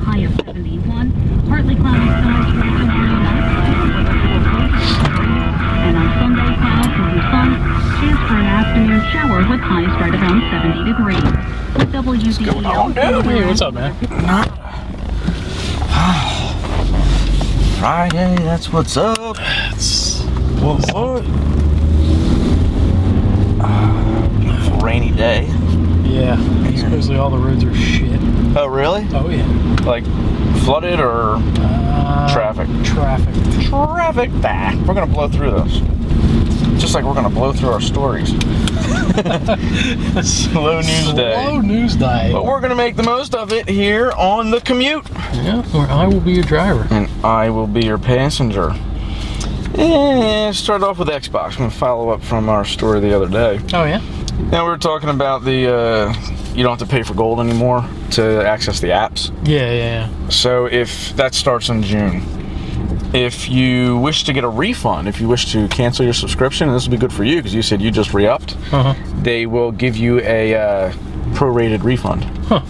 high of 71. Partly cloudy skies through tomorrow night. And on Sunday, clouds and some sun. Chance for an afternoon shower with highs right around 70 degrees. With WBEL. Hey, what's up, man? Friday, that's what's up. It's What? Rainy day. yeah. Supposedly all the roads are shit. Oh, really? Oh yeah. Like flooded or traffic? Traffic. Traffic. We're gonna blow through those. Just like we're gonna blow through our stories. Slow news day. Slow news day. But we're gonna make the most of it here on the commute. Yeah, where I will be your driver. And I will be your passenger. And start off with Xbox. I'm gonna follow up from our story the other day. Oh yeah. Now we were talking about the you don't have to pay for gold anymore to access the apps. Yeah. So if that starts in June, if you wish to get a refund, if you wish to cancel your subscription, and this will be good for you because you said you just re-upped, they will give you a prorated refund. Huh.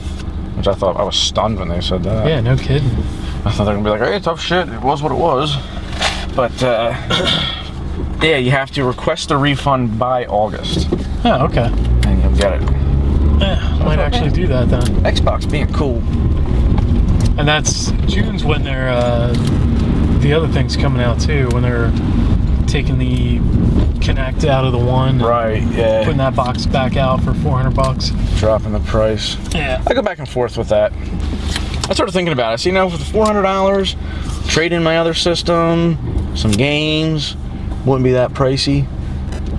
Which I thought, I was stunned when they said that. Yeah, no kidding. I thought they were going to be like, hey, tough shit, it was what it was. But, yeah, you have to request a refund by August. Oh, okay. And you'll get it. Yeah, I might actually do that then. Xbox being cool. And that's June's when they're the other thing's coming out too, when they're taking the Connect out of the one, Right, yeah. putting that box back out for $400. Dropping the price. Yeah. I go back and forth with that. I started thinking about it. So, for the $400, trade in my other system, some games, wouldn't be that pricey.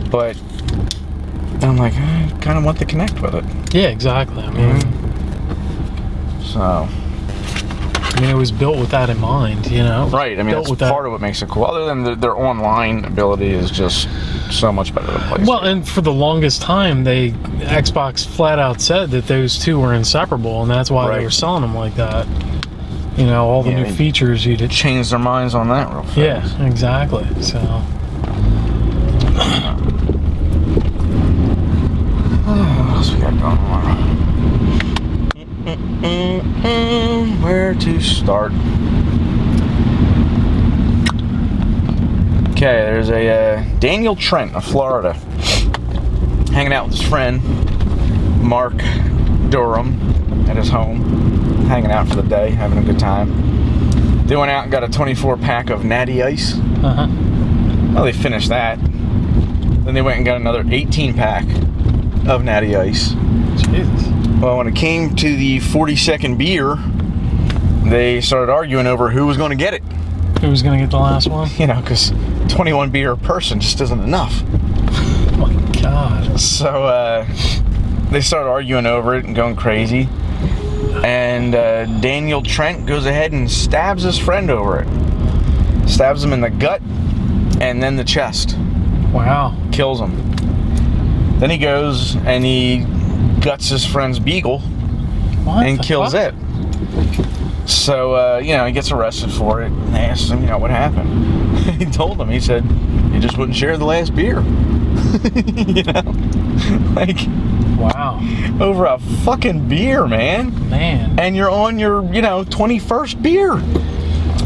But I'm like, I kind of want the Connect with it. Yeah, exactly. I mean, So. it was built with that in mind, Right. I mean, that's part of what makes it cool. Other than their online ability is just so much better than PlayStation. Well, and for the longest time, Xbox flat out said that those two were inseparable, and that's why they were selling them like that. All the new features you did. Change their minds on that real fast. Yeah, exactly. So. What else we got going on? Where to start? Okay, there's a Daniel Trent of Florida hanging out with his friend Mark Durham at his home, hanging out for the day, having a good time. They went out and got a 24-pack of Natty Ice. Well, they finished that. Then they went and got another 18-pack of Natty Ice. Jesus. Well, when it came to the 42nd beer, they started arguing over who was going to get it. Who was going to get the last one? Because 21 beer a person just isn't enough. Oh my God. So they started arguing over it and going crazy. And Daniel Trent goes ahead and stabs his friend over it. Stabs him in the gut and then the chest. Wow. Kills him. Then he goes and he guts his friend's beagle and kills it. So, he gets arrested for it. And they asked him, what happened? He told them, he said, he just wouldn't share the last beer. Wow. Over a fucking beer, man. Man. And you're on your, 21st beer.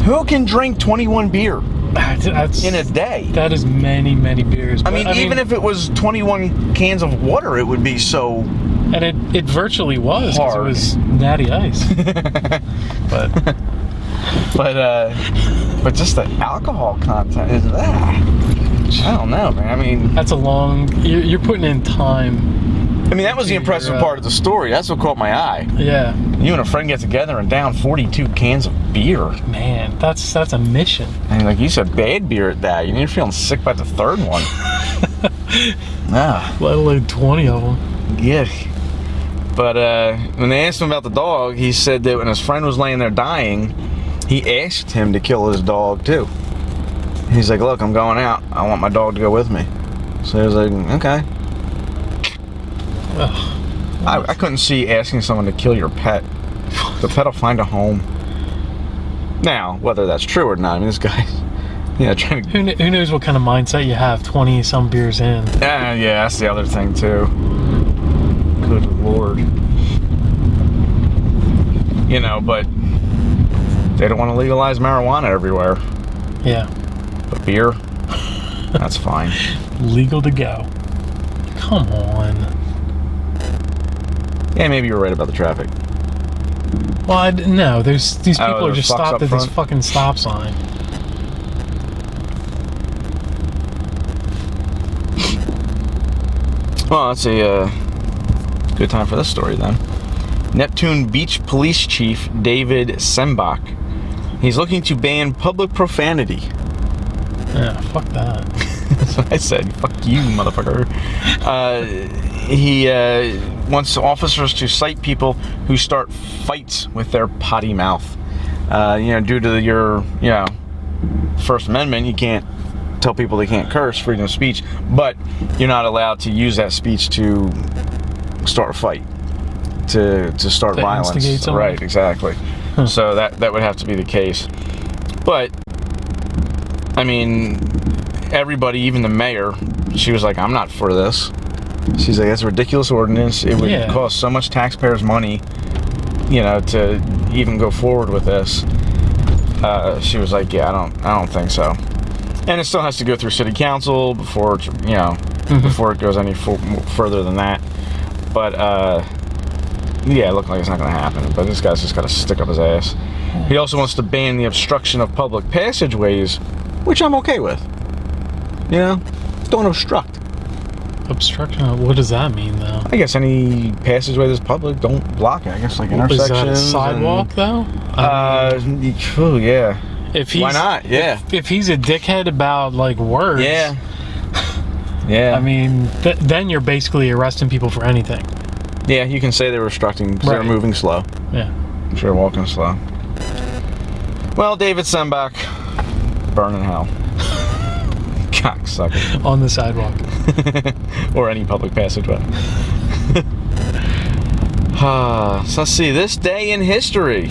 Who can drink 21 beer in a day? That is many, many beers. I mean, even if it was 21 cans of water, it would be so... And it virtually was, because it was Natty Ice. but just the alcohol content is that. I don't know, man. I mean, that's a long. You're putting in time. I mean, that was the impressive part of the story. That's what caught my eye. Yeah. You and a friend get together and down 42 cans of beer. Man, that's a mission. And like you said, bad beer at that. You're feeling sick by the third one. Let alone 20 of them. Yeah. But when they asked him about the dog, he said that when his friend was laying there dying, he asked him to kill his dog too. He's like, look, I'm going out. I want my dog to go with me. So he was like, okay. I couldn't see asking someone to kill your pet. The pet will find a home. Now, whether that's true or not, I mean, this guy's, trying to... Who knows what kind of mindset you have 20-some beers in. Yeah, that's the other thing, too. Good Lord. But They don't want to legalize marijuana everywhere. Yeah. But beer, that's fine. Legal to go. Come on. Yeah, maybe you were right about the traffic. Well, no. These people are just Fox stopped up at this front? fucking stop sign. Well, that's a good time for this story then. Neptune Beach Police Chief David Sembach. He's looking to ban public profanity. Yeah, fuck that. That's what I said. Fuck you, motherfucker. He wants officers to cite people who start fights with their potty mouth. Due to your First Amendment, you can't tell people they can't curse, freedom of speech, but you're not allowed to use that speech to start a fight, to start To violence. instigate something? Right, exactly. Huh. So that would have to be the case. But I mean, everybody, even the mayor, she was like, I'm not for this. She's like, that's a ridiculous ordinance. It would cost so much taxpayers' money, to even go forward with this. She was like, yeah, I don't think so. And it still has to go through city council before before it goes any further than that. But it looked like it's not going to happen. But this guy's just got to stick up his ass. He also wants to ban the obstruction of public passageways, which I'm okay with. Don't obstruct. Obstruction? What does that mean, though? I guess any passageway that's public, don't block it. I guess like intersections. Is that a sidewalk, though? Yeah. Why not? Yeah. If he's a dickhead about like words. Yeah. Yeah. I mean, then you're basically arresting people for anything. Yeah, you can say they're obstructing because they're moving slow. Yeah. They're walking slow. Well, David Sembach, burn in hell. Cocksucker. On the sidewalk. Or any public passageway. So let's see. This day in history.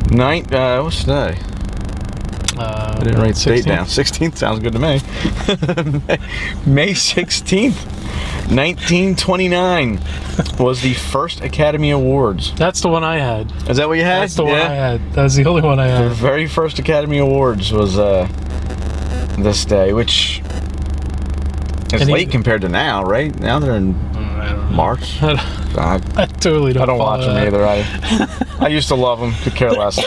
What's today? I didn't write the date down. 16th sounds good to me. May 16th, 1929 was the first Academy Awards. That's the one I had. Is that what you had? That's the one I had. That was the only one I had. The very first Academy Awards was this day, which is late compared to now, right? Now they're in March. I totally don't. I don't watch them either. I used to love them. Could care less.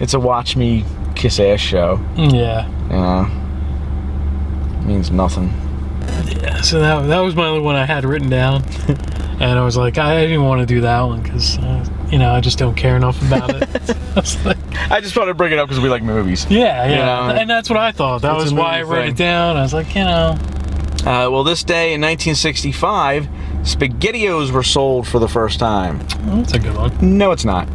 It's a watch me kiss ass show. Yeah. Means nothing. Yeah. So that was my only one I had written down, and I was like, I didn't want to do that one because I just don't care enough about it. I just thought I'd bring it up because we like movies. Yeah. And that's what I thought. That was why I wrote it down. I was like, Well, this day in 1965, SpaghettiOs were sold for the first time. Well, that's a good one. No, it's not.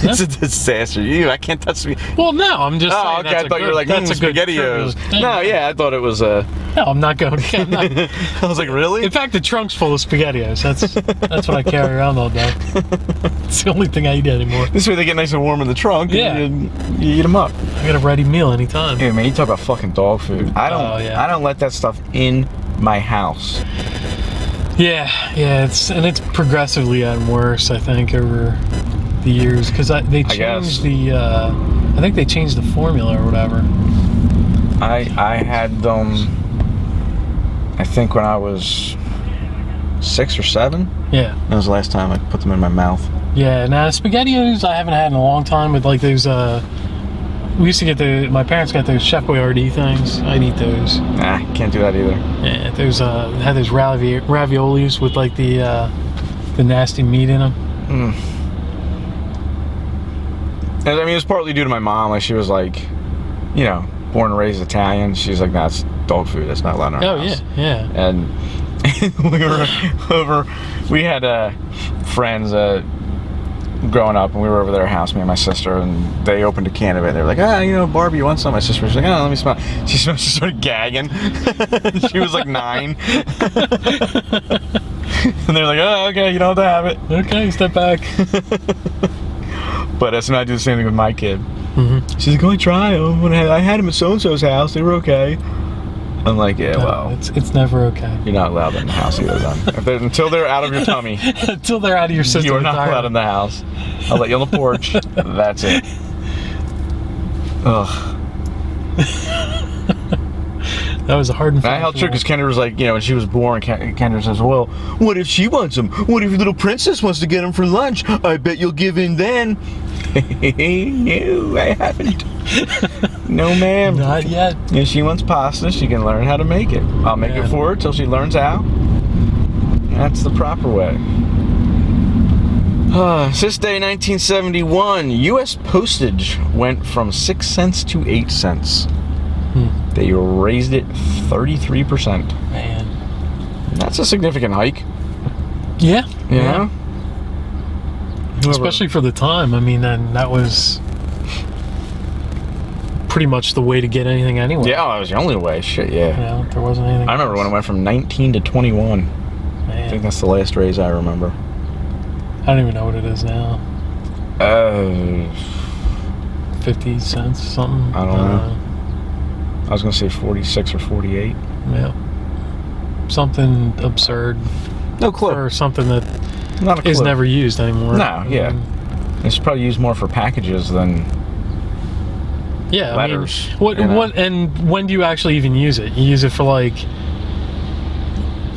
It's a disaster. I can't touch me. Well, no, I'm just saying. Okay, I thought you were like, that's a good SpaghettiOs. No, yeah, I thought it was No, I'm not going. I was like, really? In fact, the trunk's full of SpaghettiOs. That's what I carry around all day. It's the only thing I eat anymore. This way they get nice and warm in the trunk. Yeah. And you eat them up. I got a ready meal anytime. Hey, man, you talk about fucking dog food. I don't let that stuff in my house. Yeah, it's progressively gotten worse, I think, over the years because they changed I think they changed the formula or whatever. I had them, I think when I was 6 or 7. Yeah. That was the last time I put them in my mouth. Yeah, now SpaghettiOs I haven't had in a long time, but like those we used to get my parents got those Chef Boyardee things. I'd eat those. Nah, can't do that either. Yeah, those had those raviolis with like the nasty meat in them. And I mean, it was partly due to my mom. Like, she was like, born and raised Italian. She's like, nah, it's dog food. That's not allowed in our house. Yeah. And we had friends growing up, and we were over their house, me and my sister, and they opened a can of it. They were like, Barbie, you want some? My sister was like, let me smell. She started gagging. She was like 9. And they're like, oh, okay, you don't have to have it. Okay, step back. But so I do the same thing with my kid. Mm-hmm. She's like, go and try them. I had them at so-and-so's house. They were okay. I'm like, yeah, No, well, it's never okay. you're not allowed in the house either then. Until they're out of your tummy, Until they're out of your system. you are not allowed in the house. I'll let you on the porch. That's it. Ugh. That was a hard and I held true because Kendra was like, when she was born, Kendra says, well, what if she wants them? What if your little princess wants to get them for lunch? I bet you'll give in then. No, I haven't. No, ma'am. Not yet. If she wants pasta, she can learn how to make it. I'll make it for her till she learns how. That's the proper way. This day, 1971, U.S. postage went from 6 cents to 8 cents. They raised it 33%. Man. That's a significant hike. Yeah. Yeah. Especially for the time. I mean, then that was pretty much the way to get anything anyway. Yeah, that was the only way. Shit, yeah. There wasn't anything I remember else. when it went from 19 to 21. Man. I think that's the last raise I remember. I don't even know what it is now. 50 cents, something. I don't know. I was going to say 46 or 48. Yeah. Something absurd. No clue. Or something that Not a clue. is never used anymore. No, yeah. It's probably used more for packages than letters. I mean, what and when do you actually even use it? You use it for like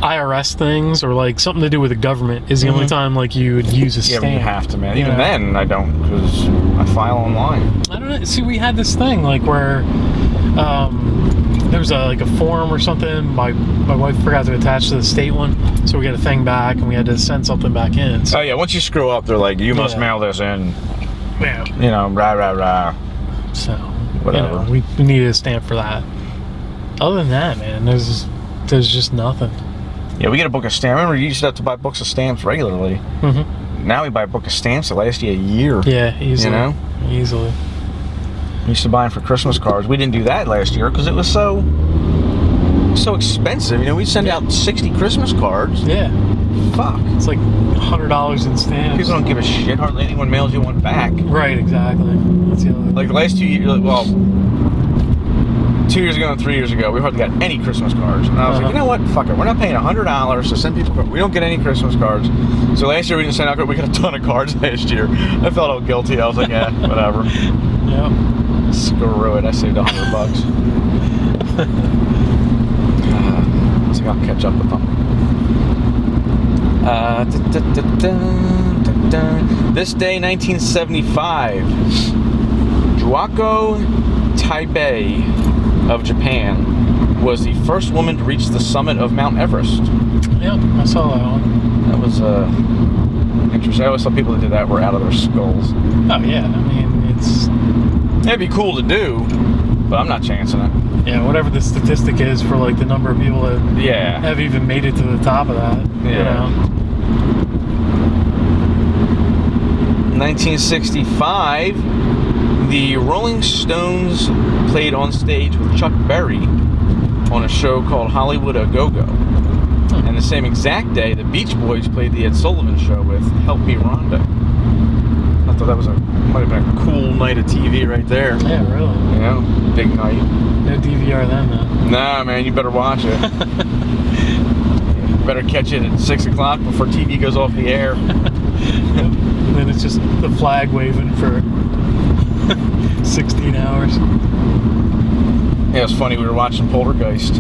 IRS things or like something to do with the government is the only time like you would use a Yeah, stamp. but you have to, man. Even then, I don't, because I file online. I don't know. See, we had this thing like where there was like a form or something. My wife forgot to attach to the state one, so we got a thing back and we had to send something back in. So, Oh, yeah, once you screw up, they're like, you must mail this in. yeah. Rah. So, Whatever. we needed a stamp for that. Other than that, man, there's just nothing. Yeah, we get a book of stamps. Remember, you used to have to buy books of stamps regularly. Mm-hmm. Now we buy a book of stamps that last you a year. Yeah, easily. Easily. We used to buy them for Christmas cards. We didn't do that last year because it was so expensive. We'd send out 60 Christmas cards. Yeah. Fuck. It's like $100 in stamps. People don't give a shit. Hardly anyone mails you one back. Right, exactly. That's the other Like the last 2 years, 2 years ago and 3 years ago, we hardly got any Christmas cards. And I was like, you know what? Fuck it. We're not paying $100 to send people cards. We don't get any Christmas cards. So last year we didn't send out cards. We got a ton of cards last year. I felt all guilty. I was like, yeah, whatever. Yep. Screw it. I saved $100. So I'll catch up with them. This day, 1975. Juako Taibei of Japan was the first woman to reach the summit of Mount Everest. Yep, I saw that one. That was interesting. I always thought people that did that were out of their skulls. Oh yeah, I mean It'd be cool to do, but I'm not chancing it. yeah, whatever the statistic is for like the number of people that Yeah. have even made it to the top of that. Yeah. 1965, the Rolling Stones played on stage with Chuck Berry on a show called Hollywood A Go-Go. And the same exact day, the Beach Boys played the Ed Sullivan Show with Help Me Rhonda. I thought that might have been a cool night of TV right there. Yeah, really. Big night. No DVR then, though. Nah, man, you better watch it. You better catch it at 6 o'clock before TV goes off the air. And then it's just the flag waving for 16 hours. Yeah, it was funny. We were watching Poltergeist,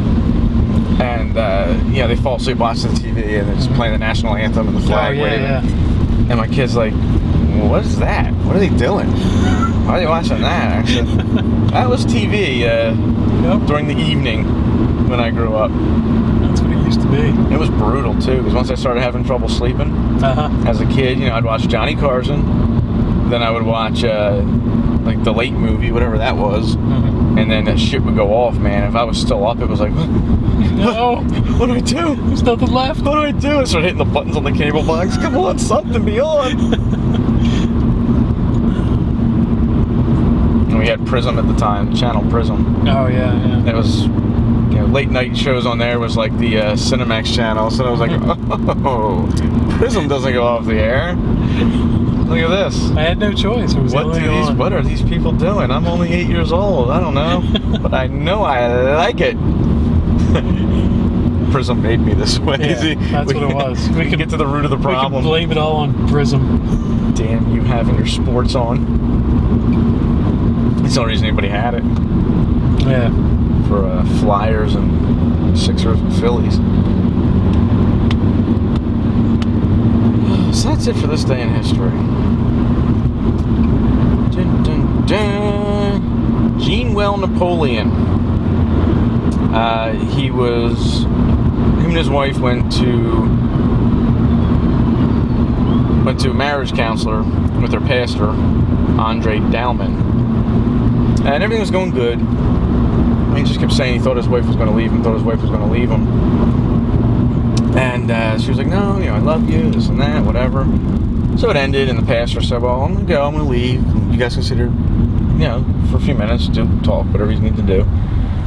and they fall asleep watching the TV, and it's playing the national anthem and the flag waving. Yeah. And my kid's like, well, "What is that? What are they doing? Why are they watching that?" I said, "That was TV during the evening when I grew up." That's what it used to be. It was brutal too, because once I started having trouble sleeping as a kid, I'd watch Johnny Carson, then I would watch like the Late Movie, whatever that was. And then that shit would go off, man. If I was still up, it was like, No, what do I do? there's nothing left. What do I do? I started hitting the buttons on the cable box. Come on, something be on. And we had Prism at the time, Channel Prism. Oh yeah. It was, late night shows on there was like the Cinemax channel. So I was like, oh, Prism doesn't go off the air. Look at this. I had no choice. It was What are these people doing? I'm only 8 years old. I don't know. But I know I like it. Prism made me this way. Yeah, that's what it was. We can get to the root of the problem. We can blame it all on Prism. Damn you having your sports on. It's the only reason anybody had it. Yeah. For Flyers and Sixers and Phillies. So that's it for this day in history. Dun, dun, dun. Genewell Napoleon. Him and his wife went to a marriage counselor with their pastor, Andre Dalman. And everything was going good. He just kept saying he thought his wife was going to leave him, And she was like, no, I love you, this and that, whatever. So it ended, and the pastor said, well, I'm going to go, I'm going to leave. You guys consider, for a few minutes, talk, whatever you need to do.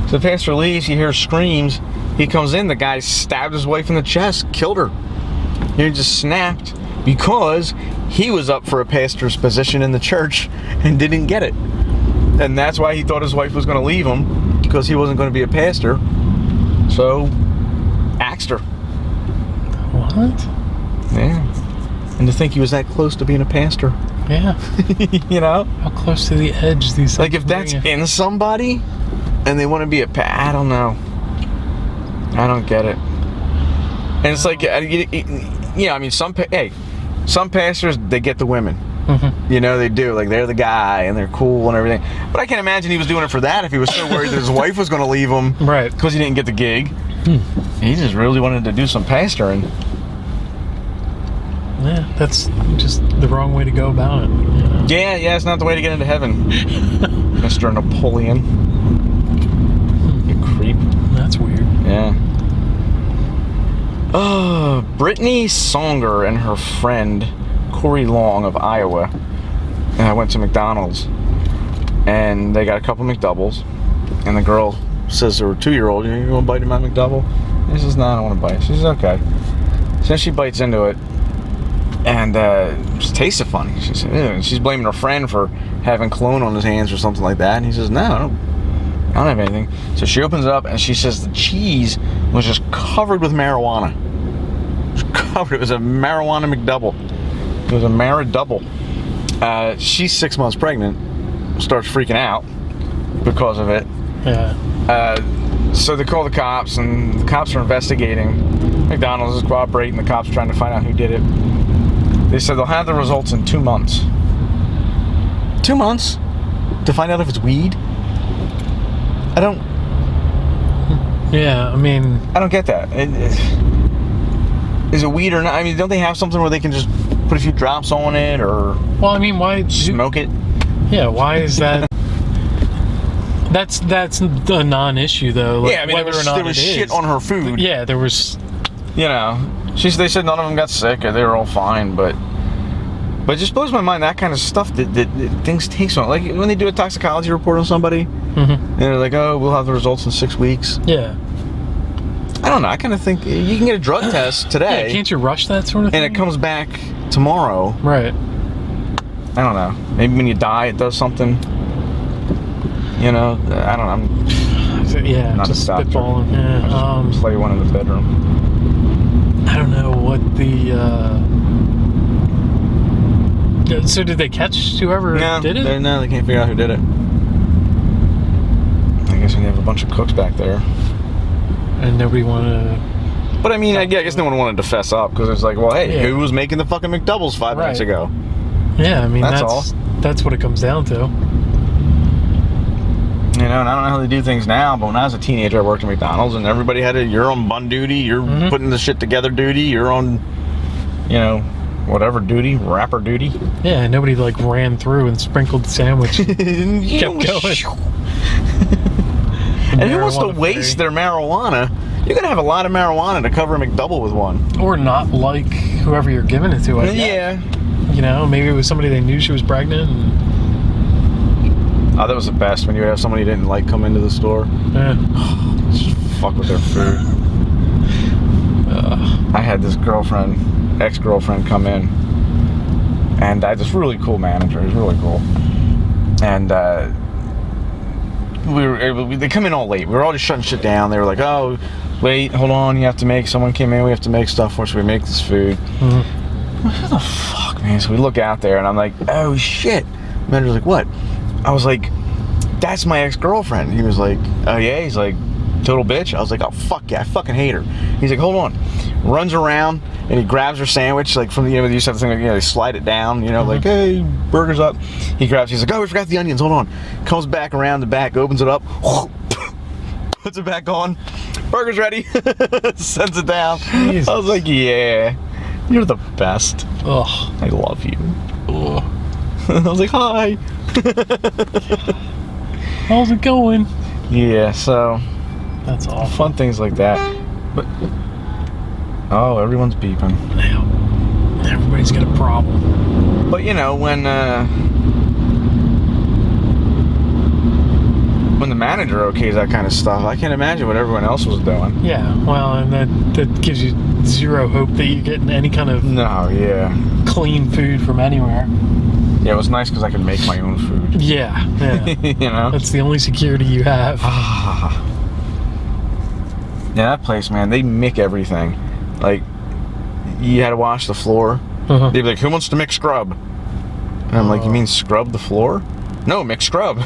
So the pastor leaves, he hears screams. He comes in, the guy stabbed his wife in the chest, killed her. He just snapped because he was up for a pastor's position in the church and didn't get it. And that's why he thought his wife was going to leave him, because he wasn't going to be a pastor. So, axed her. What? Yeah. And to think he was that close to being a pastor. Yeah. How close to the edge these things. Like, if that's in somebody and they want to be a I don't know. I don't get it. And it's like, some pastors, they get the women. Mm-hmm. They do. Like, they're the guy and they're cool and everything. But I can't imagine he was doing it for that if he was so worried that his wife was going to leave him. Right. Because he didn't get the gig. He just really wanted to do some pastoring. Yeah, that's just the wrong way to go about it. Yeah, it's not the way to get into heaven, Mr. Napoleon. You creep. That's weird. Yeah. Brittany Songer and her friend Corey Long of Iowa went to McDoubles, and they got a couple McDoubles, and the girl says to her 2-year-old, you want to bite in my McDouble? He says, no, I don't want to bite. She says, okay. So she bites into it, and it tasted funny. She said, ew. And she's blaming her friend for having cologne on his hands or something like that, and he says, no, I don't have anything. So she opens it up, and she says the cheese was just covered with marijuana. It was a marijuana McDouble. It was a Maridouble. She's 6 months pregnant, starts freaking out because of it. Yeah. So they call the cops, and the cops are investigating. McDonald's is cooperating. The cops are trying to find out who did it. They said they'll have the results in 2 months. 2 months? To find out if it's weed? I don't get that. Is it weed or not? I mean, don't they have something where they can just put a few drops on it, or why smoke it? Yeah, why is that? That's the non-issue though. Like, yeah, I mean, there was shit on her food. Yeah, there was. They said none of them got sick, or they were all fine, but it just blows my mind, that kind of stuff that things take so long. Like when they do a toxicology report on somebody, and they're like, oh, we'll have the results in 6 weeks. Yeah. I don't know. I kind of think you can get a drug test today. Yeah, can't you rush that sort of thing? And it comes back tomorrow. Right. I don't know. Maybe when you die, it does something. I don't know. Not just a doctor. spitballing. Yeah. Just play one in the bedroom. I don't know what the. So did they catch whoever did it? No, they can't figure out who did it. I guess we have a bunch of cooks back there. And nobody wanted to... But I mean, I guess no one wanted to fess up, because it's like, well, hey, who was making the fucking McDoubles 5 minutes ago? Yeah, I mean, that's all. That's what it comes down to. And I don't know how they do things now, but when I was a teenager, I worked at McDonald's, and everybody had you're on bun duty, you're putting the shit together duty, you're on, whatever duty, wrapper duty. Yeah, nobody ran through and sprinkled the sandwich. Kept going. And who wants to waste their marijuana? You're going to have a lot of marijuana to cover a McDouble with one. Or not like whoever you're giving it to, I guess. Yeah. Maybe it was somebody they knew she was pregnant. Oh, that was the best, when you would have somebody you didn't like come into the store. Yeah. Just fuck with their food. I had this ex-girlfriend come in. And I had this really cool manager. He was really cool. And they come in all late. We were all just shutting shit down. They were like, oh, wait, hold on, someone came in, we have to make stuff for us, we make this food. What the fuck, man? So we look out there and I'm like, oh shit. Manager's like, what? I was like, that's my ex-girlfriend. He was like, oh yeah? He's like, total bitch? I was like, oh fuck yeah, I fucking hate her. He's like, hold on. Runs around and he grabs her sandwich, like from the, you used to have the thing, like, they slide it down, like, hey, burger's up. He's like, oh, we forgot the onions, hold on. Comes back around the back, opens it up, puts it back on, burger's ready, sends it down. Jesus. I was like, yeah, you're the best. Ugh. I love you. Ugh. I was like, hi. How's it going? Yeah, so that's all fun things like that. But everyone's beeping. Everybody's got a problem. But when the manager okays that kind of stuff, I can't imagine what everyone else was doing. Yeah, well, and that gives you zero hope that you're getting any kind of clean food from anywhere. Yeah, it was nice because I could make my own food. Yeah. That's the only security you have. Yeah, that place, man, they mick everything. Like, you had to wash the floor. They'd be like, who wants to mix scrub? And I'm like, you mean scrub the floor? No, mix scrub.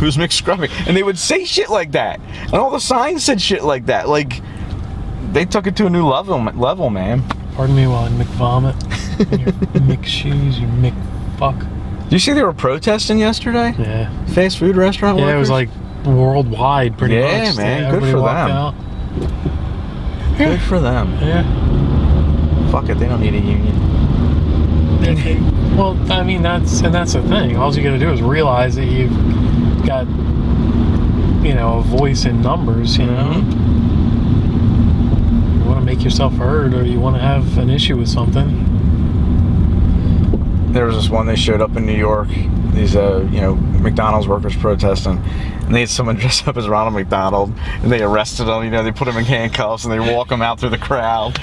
Who's mix scrubbing? And they would say shit like that. And all the signs said shit like that. Like, they took it to a new level, man. Pardon me while I McVomit. Your McShoes, you McFuck. Did you see they were protesting yesterday? Yeah. Fast food restaurant workers? Yeah, it was like worldwide pretty much. Yeah, man, good for them. Good for them. Yeah. Fuck it, they don't need a union. Well, I mean, that's the thing. All you gotta do is realize that you've got, a voice in numbers, You want to make yourself heard, or you want to have an issue with something. There was this one, they showed up in New York, these, McDonald's workers protesting, and they had someone dressed up as Ronald McDonald, and they arrested him, they put him in handcuffs, and they walk him out through the crowd.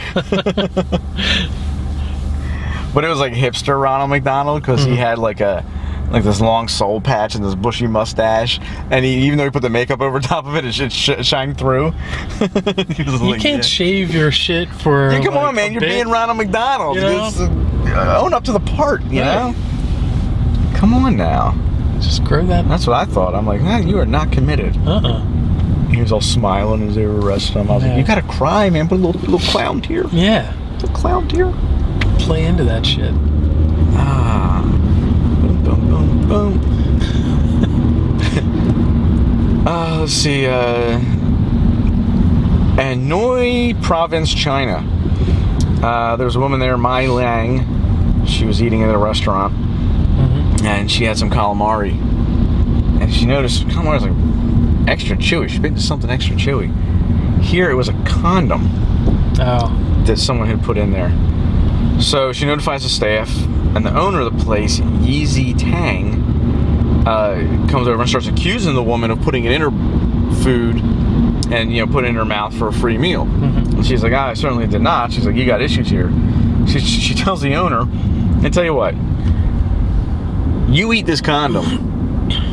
But it was like hipster Ronald McDonald, because he had like this long soul patch and this bushy mustache, and even though he put the makeup over top of it, it shined through. You can't shave your shit for. Yeah, come on, man! You're being Ronald McDonald. Own up to the part, you know. Come on now. Just grow that. That's what I thought. I'm like, man, you are not committed. He was all smiling as they were arresting him. I was like, you gotta cry, man. Put a little clown tear. Yeah. A little clown tear. Play into that shit. Boom, boom, boom. Let's see. Hanoi Province, China. There was a woman there, Mai Liang. She was eating at a restaurant, and she had some calamari. And she noticed calamari was like extra chewy. She bit into something extra chewy. Here it was a condom that someone had put in there. So she notifies the staff, and the owner of the place, Yeezy Tang, comes over and starts accusing the woman of putting it in her food and put it in her mouth for a free meal. And she's like, I certainly did not. She's like, you got issues here. She tells the owner, and tell you what, you eat this condom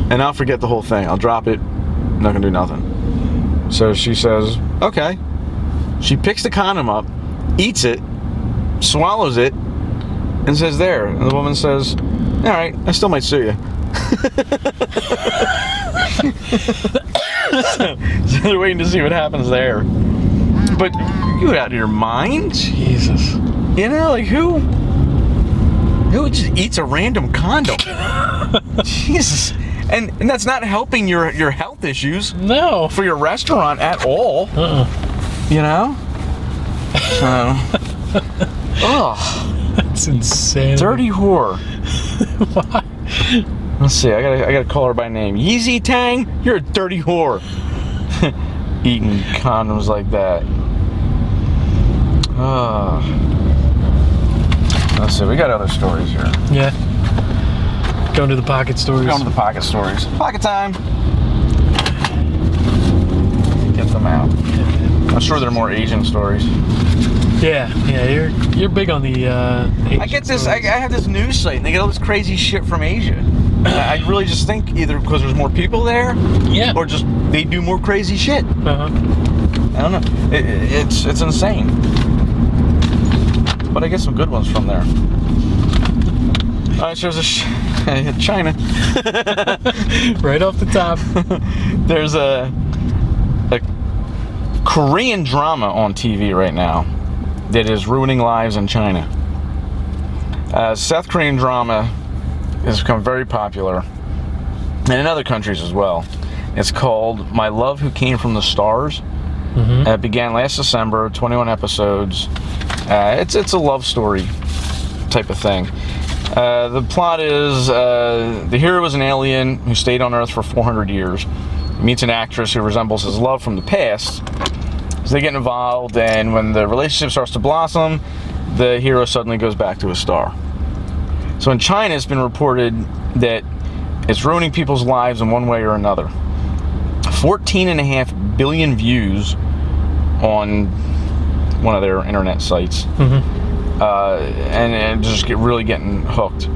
and I'll forget the whole thing. I'll drop it, I'm not gonna do nothing. So she says, okay. She picks the condom up, eats it, swallows it, and says there. And the woman says, all right, I still might sue you. So they're waiting to see what happens there. But you out of your mind? Jesus. Like who just eats a random condom? Jesus. And that's not helping your health issues. No. For your restaurant at all. That's insane. Dirty whore. Why? Let's see, I gotta call her by name. Yeezy Tang, you're a dirty whore. Eating condoms like that. Let's see, we got other stories here. Yeah. Going to the pocket stories. Going to the pocket stories. Pocket time. Get them out. I'm sure there are more Asian stories. Yeah, you're big on the Asian I have this news site and they get all this crazy shit from Asia. I really just think either because there's more people there, Yeah. or just they do more crazy shit. Uh-huh. I don't know. It's insane. But I get some good ones from there. It shows China. Right off the top. There's a Korean drama on TV right now that is ruining lives in China. South Korean drama has become very popular, and in other countries as well. It's called My Love Who Came From the Stars. Mm-hmm. It began last December, 21 episodes. It's a love story type of thing. The plot is the hero is an alien who stayed on Earth for 400 years. He meets an actress who resembles his love from the past. So they get involved, and when the relationship starts to blossom, the hero suddenly goes back to a star. So in China, it's been reported that it's ruining people's lives in one way or another. 14.5 billion views on one of their internet sites. Mm-hmm. And just really getting hooked.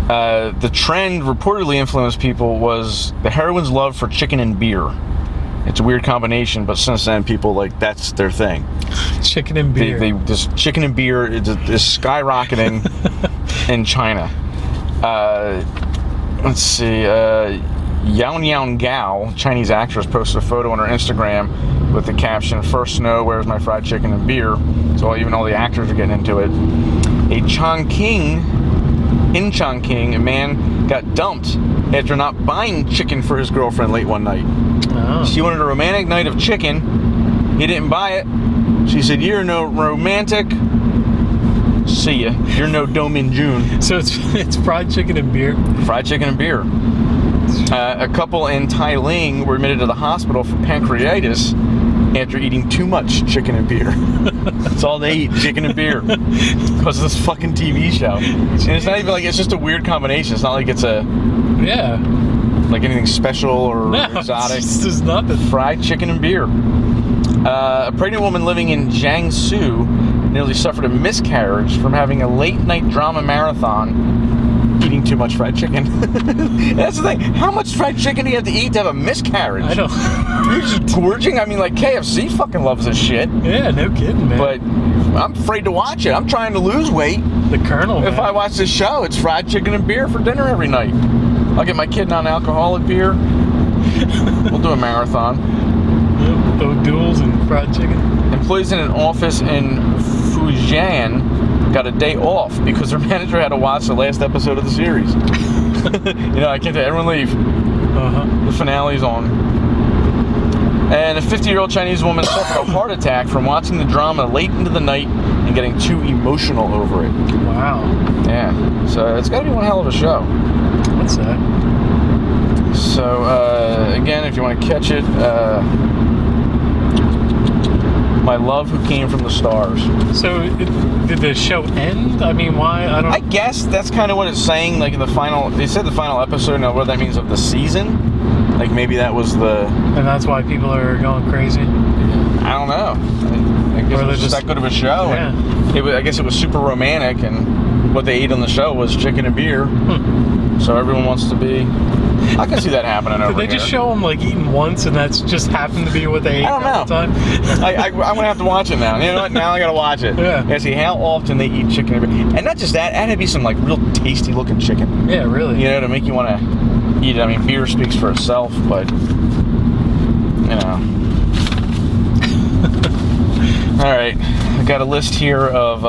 The trend reportedly influenced people was the heroine's love for chicken and beer. It's a weird combination, but since then, people that's their thing. Chicken and beer. This chicken and beer is skyrocketing in China. Let's see. Yaon Gao, Chinese actress, posted a photo on her Instagram with the caption, "First snow, where's my fried chicken and beer?" So even all the actors are getting into it. In Chongqing, a man got dumped after not buying chicken for his girlfriend late one night. Oh. She wanted a romantic night of chicken. He didn't buy it. She said, "You're no romantic. See ya. You're no Domin June." So it's fried chicken and beer? Fried chicken and beer. A couple in Tailing were admitted to the hospital for pancreatitis after eating too much chicken and beer. That's all they eat, chicken and beer. Because of this fucking TV show. And it's not even it's just a weird combination. It's not like it's anything special or exotic. It's just nothing. Fried chicken and beer. A pregnant woman living in Jiangsu nearly suffered a miscarriage from having a late night drama marathon eating too much fried chicken. That's the thing. How much fried chicken do you have to eat to have a miscarriage? I don't. You're just gorging. I mean, KFC fucking loves this shit. Yeah, no kidding, man. But I'm afraid to watch it. I'm trying to lose weight. The Colonel, man. If I watch this show, it's fried chicken and beer for dinner every night. I'll get my kid non-alcoholic beer. We'll do a marathon. McDoubles and fried chicken. Employees in an office in Fujian got a day off because their manager had to watch the last episode of the series. I can't tell everyone leave. Uh-huh. The finale's on. And a 50-year-old Chinese woman suffered a heart attack from watching the drama late into the night and getting too emotional over it. Wow. Yeah. So it's got to be one hell of a show. What's that? So, again, if you want to catch it, My Love Who Came From the Stars. So, did the show end? I mean, why? I guess that's kind of what it's saying, in the final, they said the final episode, now what that means of the season. Maybe that was the... And that's why people are going crazy? I don't know. I guess it was just that good of a show. Yeah. And I guess it was super romantic, and what they ate on the show was chicken and beer. So everyone wants to be... I can see that happening over here. Did they just show them eating once, and that's just happened to be what they ate all the time? I'm gonna have to watch it now. You know what? Now I gotta watch it. Yeah. I see how often they eat chicken and beer, and not just that. It had to be some real tasty looking chicken. Yeah, really. To make you want to eat it. I mean, beer speaks for itself, but All right, I got a list here of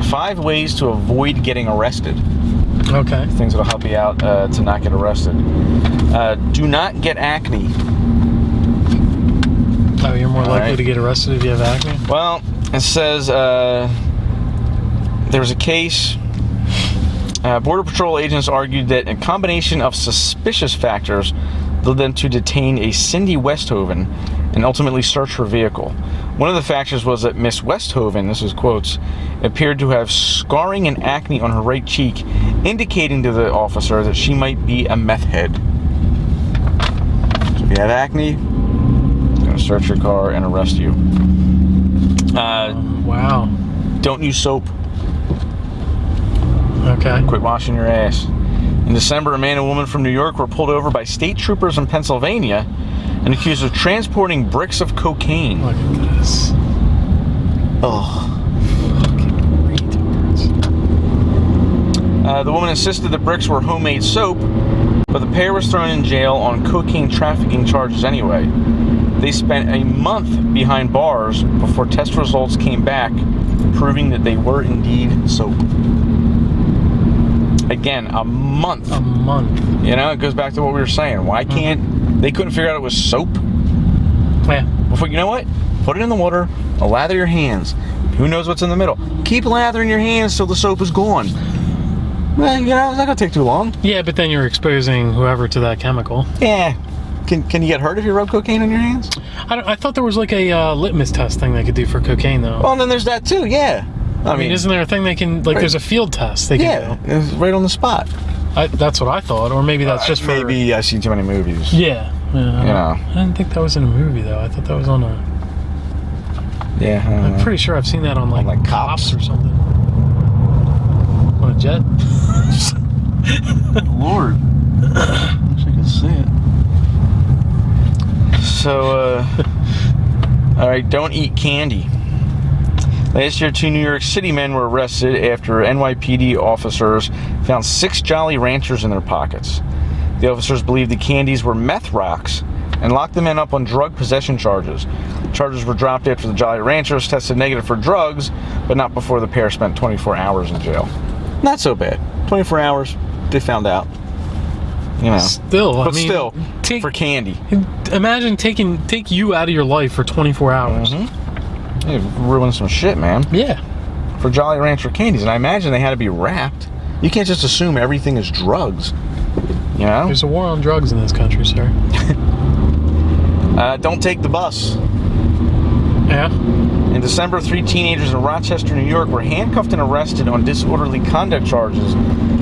5 ways to avoid getting arrested. Okay. Things that'll help you out to not get arrested. Do not get acne. Oh, you're more likely to get arrested if you have acne? Well, it says there was a case. Border Patrol agents argued that a combination of suspicious factors led them to detain a Cindy Westhoven and ultimately search her vehicle. One of the factors was that Miss Westhoven, this is quotes, appeared to have scarring and acne on her right cheek, indicating to the officer that she might be a meth head. So if you have acne, they're going to search your car and arrest you. Wow. Don't use soap. Okay. Quit washing your ass. In December, a man and woman from New York were pulled over by state troopers in Pennsylvania and accused of transporting bricks of cocaine. Look at this. Oh. Fucking retards. The woman insisted the bricks were homemade soap, but the pair was thrown in jail on cocaine trafficking charges anyway. They spent a month behind bars before test results came back, proving that they were indeed soap. Again, a month. A month. You know, it goes back to what we were saying. Why can't they couldn't figure out it was soap? Yeah. Before, you know what? Put it in the water, lather your hands. Who knows what's in the middle? Keep lathering your hands till the soap is gone. Well, you know, it's not gonna take too long. Yeah, but then you're exposing whoever to that chemical. Yeah. Can you get hurt if you rub cocaine on your hands? I thought there was like a litmus test thing they could do for cocaine, though. Well, then there's that too. Yeah. I mean, isn't there a thing they can, like, there's a field test they can do? Yeah, it's right on the spot. That's what I thought, or maybe that's just for... Maybe I've seen too many movies. Yeah. You know. I didn't think that was in a movie, though. I thought that was on a... Yeah. I'm pretty sure I've seen that on, like Cops or something. On a jet. Lord. I wish I could see it. So, all right, don't eat candy. Last year, 2 New York City men were arrested after NYPD officers found 6 Jolly Ranchers in their pockets. The officers believed the candies were meth rocks and locked the men up on drug possession charges. Charges were dropped after the Jolly Ranchers tested negative for drugs, but not before the pair spent 24 hours in jail. Not so bad. 24 hours, they found out. You know. Still, but still, for candy. Imagine take you out of your life for 24 hours. Mm-hmm. It ruined some shit, man. Yeah. For Jolly Rancher candies. And I imagine they had to be wrapped. You can't just assume everything is drugs. You know? There's a war on drugs in this country, sir. Don't take the bus. Yeah. In December, 3 teenagers in Rochester, New York were handcuffed and arrested on disorderly conduct charges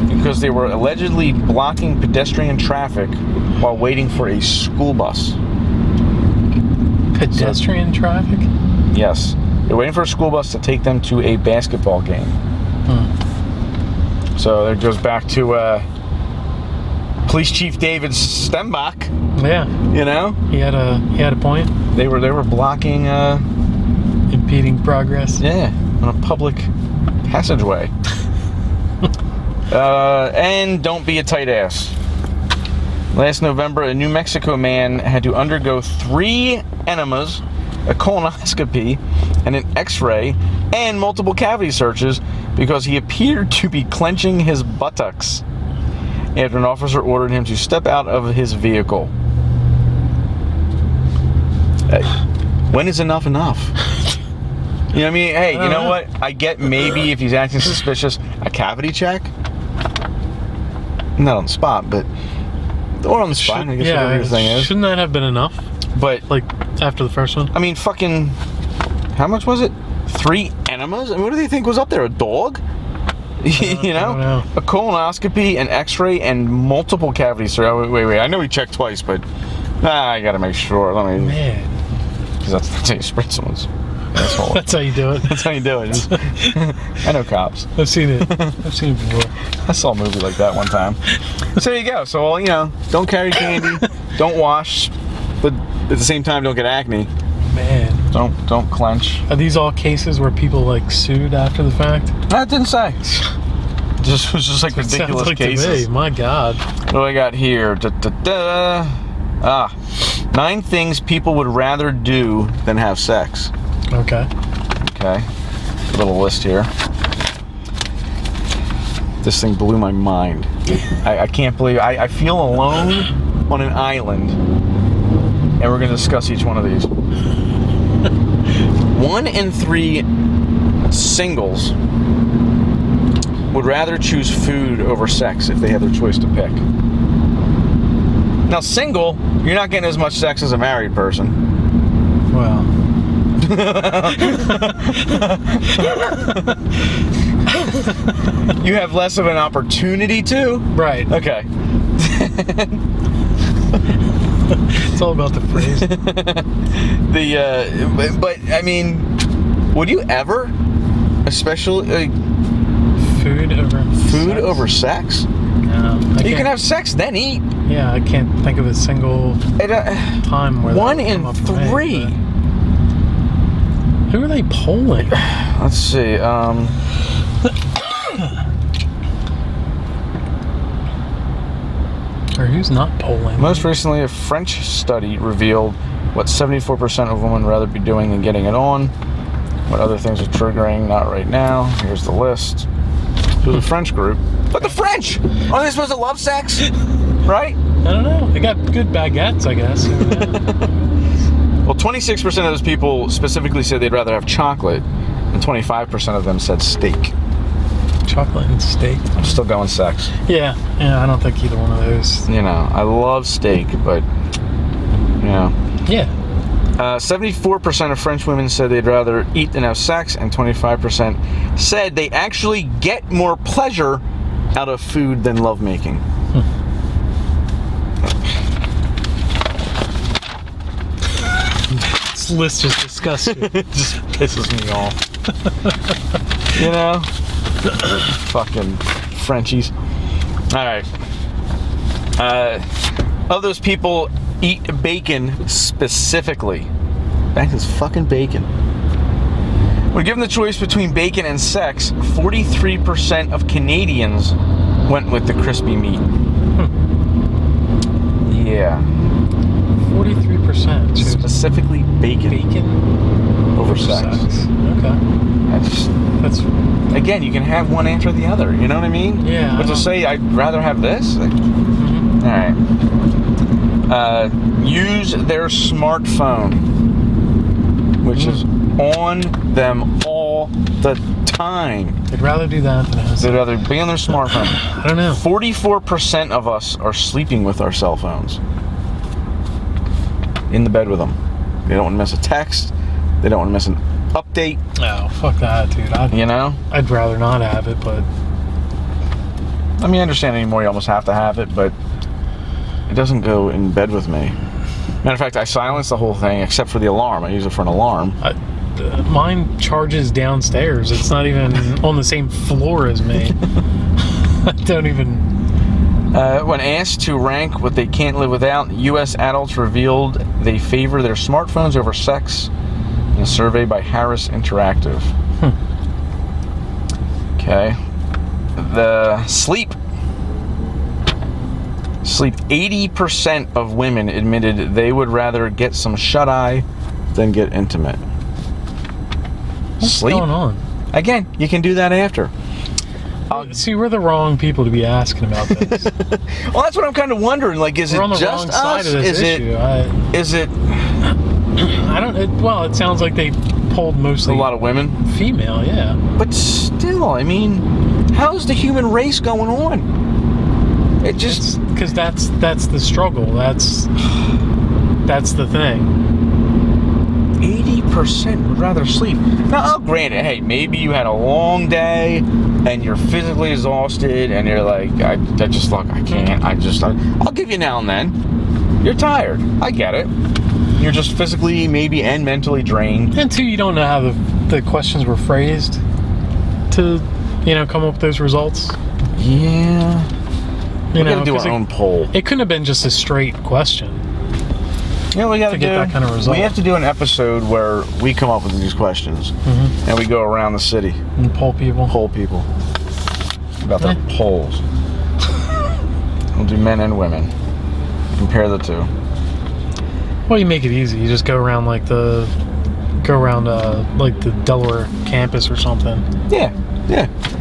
because they were allegedly blocking pedestrian traffic while waiting for a school bus. Pedestrian traffic? Yes. They're waiting for a school bus to take them to a basketball game. So it goes back to Police Chief David Stembach. Yeah. You know? He had a point. They were blocking impeding progress. Yeah, on a public passageway. And don't be a tight ass. Last November, a New Mexico man had to undergo 3 enemas, a colonoscopy, and an x-ray, and multiple cavity searches because he appeared to be clenching his buttocks after an officer ordered him to step out of his vehicle. When is enough enough? You know what I mean? Hey, you know what? I get maybe if he's acting suspicious, a cavity check. Not on the spot, but... Or on the spot, I guess whatever your thing is. Shouldn't that have been enough? But... Like, after the first one? I mean, fucking... How much was it? 3 enemas? I mean, what do they think was up there? A dog? You know? I don't know. A colonoscopy, an x-ray, and multiple cavity surgery. Wait. I know he checked twice, but... I gotta make sure. Let me... Man. Because that's how you spread someone's asshole. That's how you do it. That's how you do it. I know cops. I've seen it. I've seen it before. I saw a movie like that one time. So there you go. So, well, you know, don't carry candy, don't wash, but at the same time, don't get acne. Man. Don't clench. Are these all cases where people, like, sued after the fact? No, it didn't say. It was just like ridiculous sounds like cases. To me. My God. What do I got here? 9 things people would rather do than have sex. Okay. Okay. A little list here. This thing blew my mind. I can't believe I feel alone on an island, and we're going to discuss each one of these. 1 in 3 singles would rather choose food over sex if they had their choice to pick. Now, single, you're not getting as much sex as a married person. Well. You have less of an opportunity to. Right. Okay. It's all about the phrase. But I mean, would you ever, especially food over sex? No. You can have sex, then eat. Yeah, I can't think of a single time where 1 in 3. Who are they polling? Let's see. Or who's not polling? Most recently, a French study revealed what 74% of women would rather be doing than getting it on. What other things are triggering? Not right now. Here's the list. It was a French group. But the French! Aren't they supposed to love sex? Right? I don't know. They got good baguettes, I guess. Well, 26% of those people specifically said they'd rather have chocolate, and 25% of them said steak. Chocolate and steak. I'm still going sex. Yeah, I don't think either one of those. You know, I love steak, but, you know. Yeah. 74% of French women said they'd rather eat than have sex, and 25% said they actually get more pleasure out of food than lovemaking. This list just disgusts me. It just pisses me off. You know? Fucking Frenchies. Alright. Of those people eat bacon specifically. That is fucking bacon. When given the choice between bacon and sex, 43% of Canadians went with the crispy meat. Yeah. 43%. Specifically bacon. Bacon over sex. Okay. That's again, you can have one after the other. You know what I mean? Yeah. But to say I'd rather have this. Like, mm-hmm. All right. Use their smartphone, which is on them all the time. They'd rather do that than us. They'd rather be on their smartphone. I don't know. 44% of us are sleeping with our cell phones. In the bed with them. They don't want to miss a text. They don't want to miss an update. Oh, fuck that, dude. I'd rather not have it, but... I mean, I understand anymore you almost have to have it, but it doesn't go in bed with me. Matter of fact, I silence the whole thing except for the alarm. I use it for an alarm. Mine charges downstairs. It's not even on the same floor as me. I don't even... When asked to rank what they can't live without, U.S. adults revealed they favor their smartphones over sex in a survey by Harris Interactive. Okay. The sleep. 80% of women admitted they would rather get some shut-eye than get intimate. What's going on? Again, you can do that after. See, we're the wrong people to be asking about this. Well, that's what I'm kind of wondering. Like, is it just us? Is it? I don't. Well, it sounds like they polled mostly a lot of women, female. Yeah. But still, I mean, how's the human race going on? It just because that's the struggle. That's the thing. 80% would rather sleep. Now, I'll grant it. Hey, maybe you had a long day and you're physically exhausted and you're like, I can't. I'll give you now and then. You're tired. I get it. You're just physically maybe and mentally drained. And two, you don't know how the questions were phrased to, come up with those results. Yeah. We're going to do our own poll. It couldn't have been just a straight question. We got to get that kind of result. We have to do an episode where we come up with these questions, and we go around the city and poll people about their polls. We'll do men and women. Compare the two. Well, you make it easy. You just go around like the Delaware campus or something. Yeah.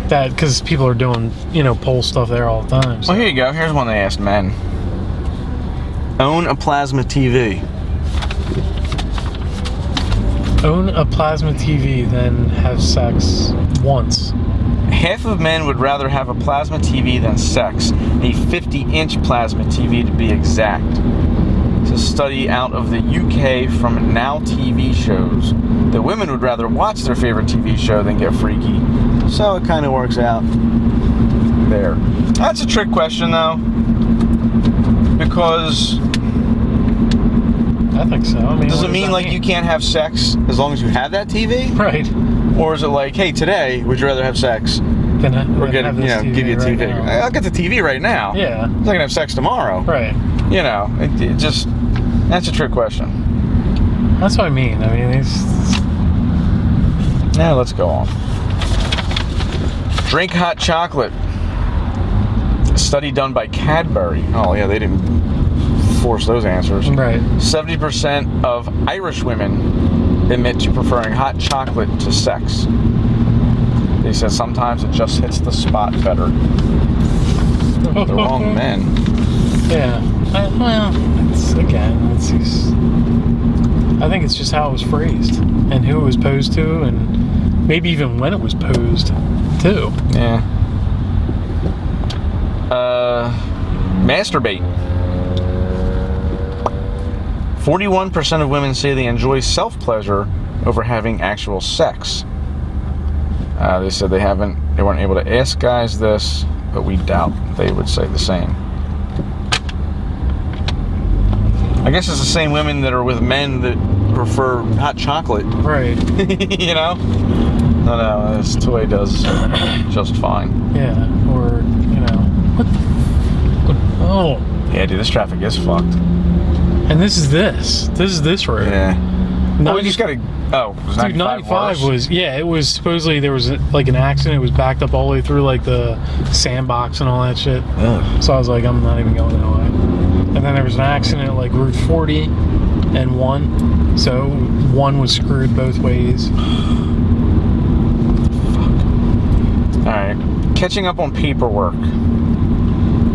That because people are doing poll stuff there all the time. So. Well, here you go. Here's one they asked men. Own a plasma TV. Own a plasma TV, then have sex once. Half of men would rather have a plasma TV than sex. A 50-inch plasma TV to be exact. It's a study out of the UK from Now TV shows. The women would rather watch their favorite TV show than get freaky. So it kind of works out there. That's a trick question, though. Because I think so. I mean, does it mean like you can't have sex as long as you have that TV? Right. Or is it like, hey, today, would you rather have sex Or give you a TV. Right, I'll get the TV right now. yeah. I'm not gonna have sex tomorrow. Right. You know, it just, that's a trick question. That's what I mean. I mean, Now let's go on. Drink hot chocolate. A study done by Cadbury. Oh yeah, they didn't force those answers. right. 70% of Irish women admit to preferring hot chocolate to sex. They said sometimes it just hits the spot better. The wrong men. Yeah. Well, I think it's just how it was phrased and who it was posed to, and maybe even when it was posed, too. Yeah. Masturbate. 41% of women say they enjoy self-pleasure over having actual sex. They said they weren't able to ask guys this, but we doubt they would say the same. I guess it's the same women that are with men that prefer hot chocolate. Right. You know? No, this toy does just fine. Yeah. Or, you know, what the oh. Yeah, dude, this traffic is fucked. And this is this road. Yeah. Well, we just gotta. Oh, was 95 dude, 95 worse? was, yeah, it was supposedly there was like an accident. It was backed up all the way through like the sandbox and all that shit. Ugh. So I was like, I'm not even going that way. And then there was an accident at like Route 40 and 1. So 1 was screwed both ways. Fuck. Alright. Catching up on paperwork.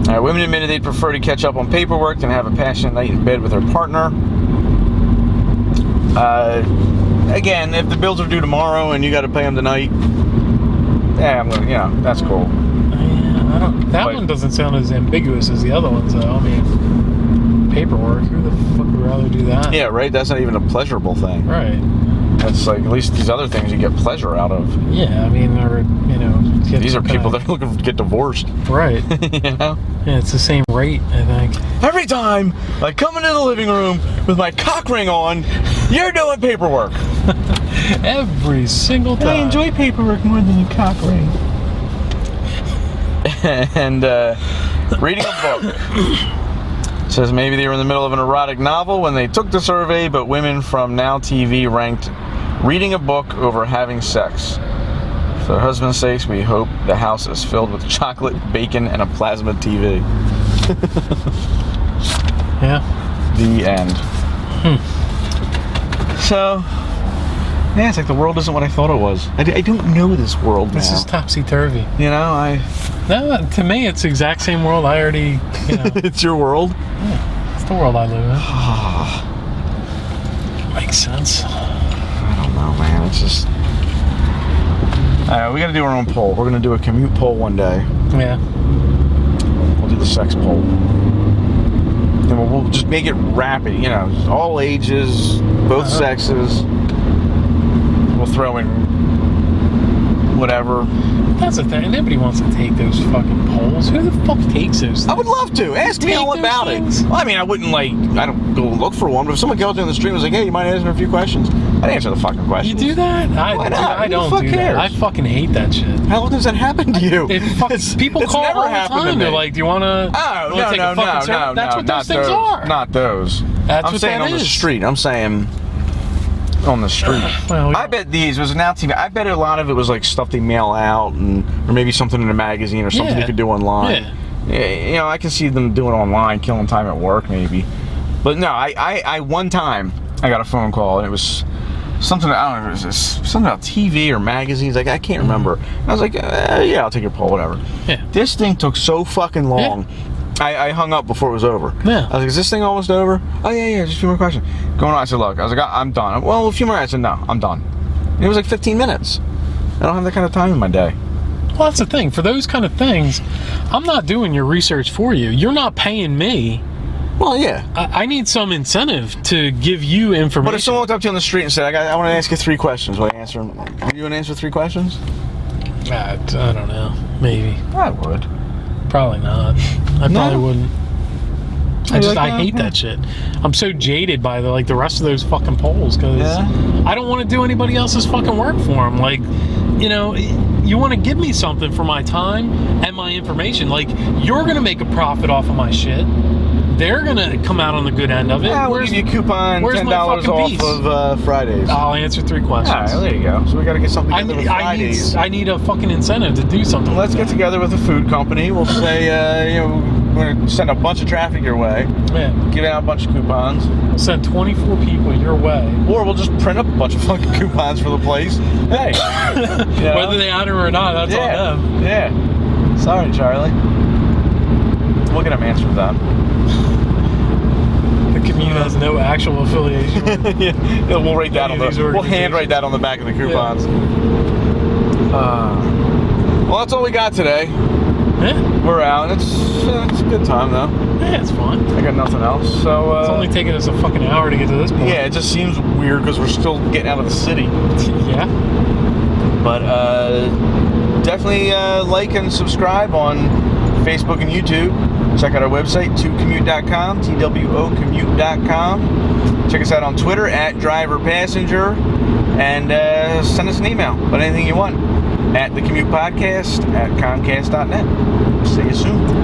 Alright, women admitted they'd prefer to catch up on paperwork than have a passionate night in bed with their partner. Again, if the bills are due tomorrow and you got to pay them tonight, yeah, I'm gonna, that's cool. Yeah, that one doesn't sound as ambiguous as the other ones, though. I mean, paperwork. Who the fuck would rather do that? Yeah, right. That's not even a pleasurable thing. Right. That's like, at least these other things you get pleasure out of. Yeah, I mean, or these are people that are looking to get divorced. Right. You know. Yeah, it's the same rate, I think. Every time I come into the living room with my cock ring on, you're doing paperwork. Every single time. I enjoy paperwork more than a cock ring. And reading a book. It says maybe they were in the middle of an erotic novel when they took the survey, but women from Now TV ranked reading a book over having sex. For their husband's sakes, we hope the house is filled with chocolate, bacon, and a plasma TV. Yeah. The end. So, yeah, it's like the world isn't what I thought it was. I don't know this world now. This is topsy-turvy. You know, No, to me, it's the exact same world I already, It's your world? Yeah, it's the world I live in. Makes sense. I don't know, man. It's just... we gotta do our own poll. We're gonna do a commute poll one day. Yeah. We'll do the sex poll. And we'll just make it rapid, all ages, both sexes. We'll throw in whatever. That's the thing. Nobody wants to take those fucking polls. Who the fuck takes those things? I would love to. Ask me all about it. Well, I mean, I wouldn't I don't go look for one, but if someone goes in the stream and was like, hey, you might answer a few questions, I'd answer the fucking questions. You do that? Why not? I don't do that. I fucking hate that shit. How often does that happen to you? People call all the time. They're like, do you want to take a fucking survey? That's what those things are. Not those. I'm saying on the street. I'm saying on the street. Well, I bet these was Now TV. I bet a lot of it was like stuff they mail out, or maybe something in a magazine or something you could do online. Yeah. I can see them doing it online, killing time at work maybe. But no, I one time I got a phone call and it was something, I don't know, it was something about TV or magazines. Like, I can't remember. I was like, yeah, I'll take your poll, whatever. Yeah. This thing took so fucking long. Yeah. I hung up before it was over. Yeah. I was like, is this thing almost over? Oh, yeah, just a few more questions. Going on, I said, look, I'm done. Well, a few more. I said, no, I'm done. And it was like 15 minutes. I don't have that kind of time in my day. Well, that's the thing. For those kind of things, I'm not doing your research for you. You're not paying me. Well, yeah. I need some incentive to give you information. But if someone walked up to you on the street and said, I want to ask you 3 questions, will you answer them? Are you going to answer 3 questions? I don't know. Maybe. I would. Probably not. I probably wouldn't. I hate that shit. I'm so jaded by the rest of those fucking polls because I don't want to do anybody else's fucking work for them. Like, you want to give me something for my time and my information. Like, you're going to make a profit off of my shit. They're going to come out on the good end of it. Yeah, we'll give you a coupon, $10 off of Fridays. I'll answer 3 questions. All right, there you go. So we got to get something together with Fridays. I need a fucking incentive to do something. Let's get together with a food company. We'll say, we're going to send a bunch of traffic your way. Yeah. Give out a bunch of coupons. We'll send 24 people your way. Or we'll just print up a bunch of fucking coupons for the place. Hey. Whether they honor or not, that's on them. Yeah. Sorry, Charlie. We'll get them answered though. The Commute has no actual affiliation. Yeah, we'll write that on we'll handwrite that on the back of the coupons. Yeah. Well, that's all we got today. Yeah. We're out. It's a good time though. Yeah, it's fun. I got nothing else. So it's only taken us a fucking hour to get to this point. Yeah, it just seems weird because we're still getting out of the city. Yeah. But definitely like and subscribe on Facebook and YouTube. Check out our website, tocommute.com, TWOcommute.com. Check us out on Twitter, @driverpassenger. And send us an email about anything you want. At the Commute Podcast @comcast.net. See you soon.